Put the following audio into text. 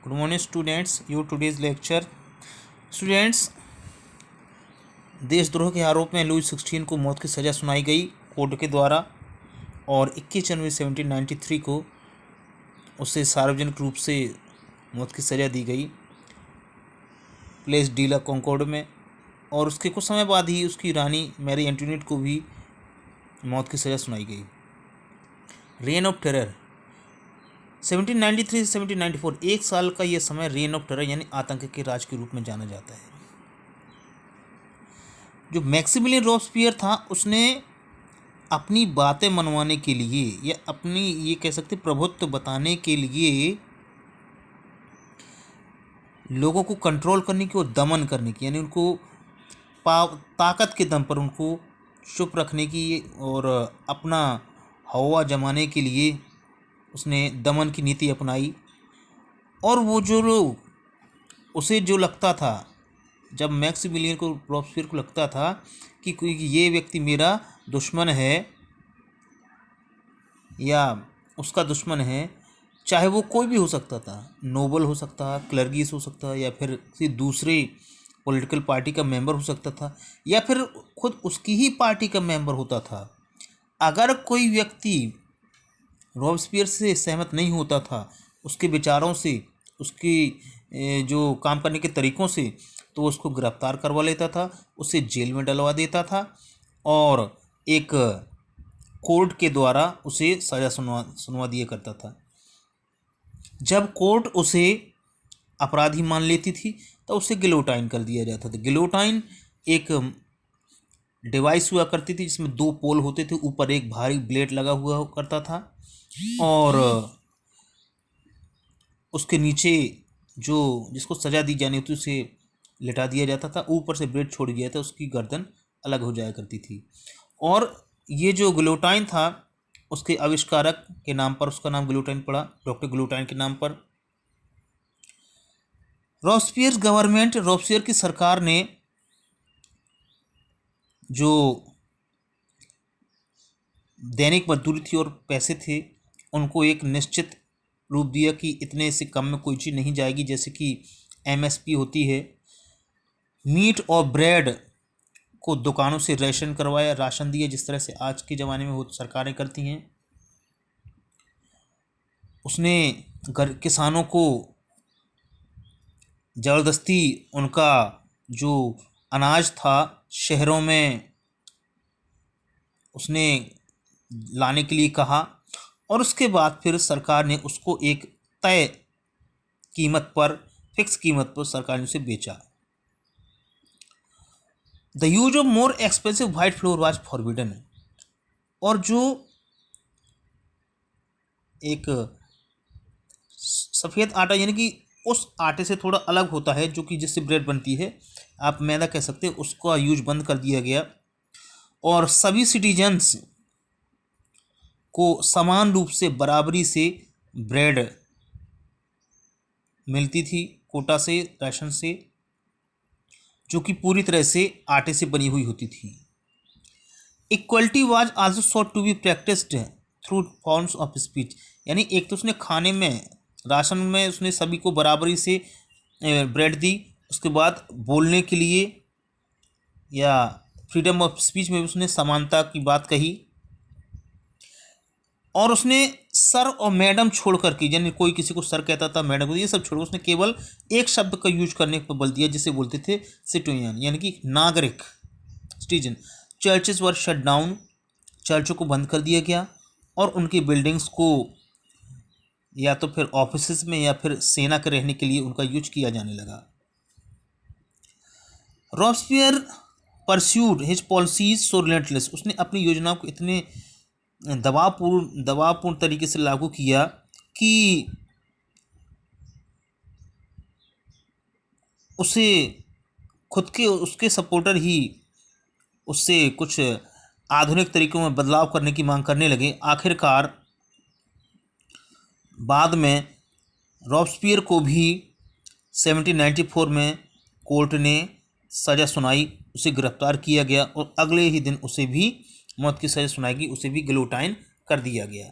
Good morning, students. Your today's lecture. Students, देशद्रोह के आरोप में लुई 16 को मौत की सज़ा सुनाई गई कोर्ट के द्वारा और 21 जनवरी 1793 को उसे सार्वजनिक रूप से मौत की सज़ा दी गई प्लेस डी ला कॉन्कॉर्ड में। और उसके कुछ समय बाद ही उसकी रानी मैरी एंटोनेट को भी मौत की सज़ा सुनाई गई। रेन ऑफ टेरर 1793 से 1794, एक साल का यह समय रेन ऑफ टेरर यानी आतंक के राज के रूप में जाना जाता है। जो मैक्सिमिलियन रॉबस्पियर था उसने अपनी बातें मनवाने के लिए या अपनी ये कह सकते प्रभुत्व बताने के लिए लोगों को कंट्रोल करने की और दमन करने की, यानी उनको ताकत के दम पर उनको चुप रखने की और अपना हवा जमाने के लिए उसने दमन की नीति अपनाई। और वो जो लोग उसे जो लगता था, जब मैक्सिमिलियन को रॉबस्पियर को लगता था कि कोई ये व्यक्ति मेरा दुश्मन है या उसका दुश्मन है, चाहे वो कोई भी हो सकता था, नोबल हो सकता है, क्लर्गीस हो सकता है, या फिर किसी दूसरे पॉलिटिकल पार्टी का मेंबर हो सकता था, या फिर खुद उसकी ही पार्टी का मेंबर होता था। अगर कोई व्यक्ति रॉबस्पियर से सहमत नहीं होता था, उसके विचारों से, उसकी जो काम करने के तरीक़ों से, तो उसको गिरफ्तार करवा लेता था, उसे जेल में डलवा देता था और एक कोर्ट के द्वारा उसे सज़ा सुनवा दिया करता था। जब कोर्ट उसे अपराधी मान लेती थी तो उसे गिलोटाइन कर दिया जाता था। गिलोटाइन एक डिवाइस हुआ करती थी जिसमें दो पोल होते थे, ऊपर एक भारी ब्लेड लगा हुआ करता था और उसके नीचे जो जिसको सज़ा दी जानी होती उसे लिटा दिया जाता था, ऊपर से ब्लेड छोड़ दिया था, उसकी गर्दन अलग हो जाया करती थी। और ये जो गिलोटाइन था उसके आविष्कारक के नाम पर उसका नाम गिलोटाइन पड़ा, डॉक्टर गिलोटाइन के नाम पर। रॉबस्पियर की सरकार ने जो दैनिक मजदूरी थी और पैसे थे उनको एक निश्चित रूप दिया कि इतने से कम में कोई चीज़ नहीं जाएगी, जैसे कि एमएसपी होती है। मीट और ब्रेड को दुकानों से राशन दिया, जिस तरह से आज के ज़माने में वो सरकारें करती हैं। उसने किसानों को ज़बरदस्ती उनका जो अनाज था शहरों में उसने लाने के लिए कहा और उसके बाद फिर सरकार ने उसको एक तय कीमत पर, फिक्स कीमत पर सरकार ने उसे बेचा। The use of more expensive white floor was forbidden. और जो एक सफ़ेद आटा यानी कि उस आटे से थोड़ा अलग होता है जो कि जिससे ब्रेड बनती है, आप मैदा कह सकते हैं, उसका यूज बंद कर दिया गया और सभी सिटीजन्स को समान रूप से बराबरी से ब्रेड मिलती थी कोटा से, राशन से, जो कि पूरी तरह से आटे से बनी हुई होती थी। Equality was also sought to be practised through forms of speech, यानी एक तो उसने खाने में, राशन में उसने सभी को बराबरी से ब्रेड दी, उसके बाद बोलने के लिए या फ्रीडम ऑफ स्पीच में उसने समानता की बात कही और उसने सर और मैडम छोड़ कर के, यानी कोई किसी को सर कहता था, मैडम को, ये सब छोड़, उसने केवल एक शब्द का यूज करने पर बल दिया जिसे बोलते थे सिटीजन, यानी कि नागरिक, citizen. Churches were shut down, चर्चों को बंद कर दिया गया और उनकी बिल्डिंग्स को या तो फिर ऑफिस में या फिर सेना के रहने के लिए उनका यूज किया जाने लगा। रॉबस्पियर परस्यूड हिज पॉलिसीज सो रिलेंटलेस, उसने अपनी योजनाओं को इतने दबावपूर्ण तरीके से लागू किया कि उसे खुद के उसके सपोर्टर ही उससे कुछ आधुनिक तरीकों में बदलाव करने की मांग करने लगे। आखिरकार बाद में रॉबस्पियर को भी 1794 में कोर्ट ने सज़ा सुनाई, उसे गिरफ्तार किया गया और अगले ही दिन उसे भी मौत की सज़ा सुनाई गई, उसे भी गिलोटाइन कर दिया गया।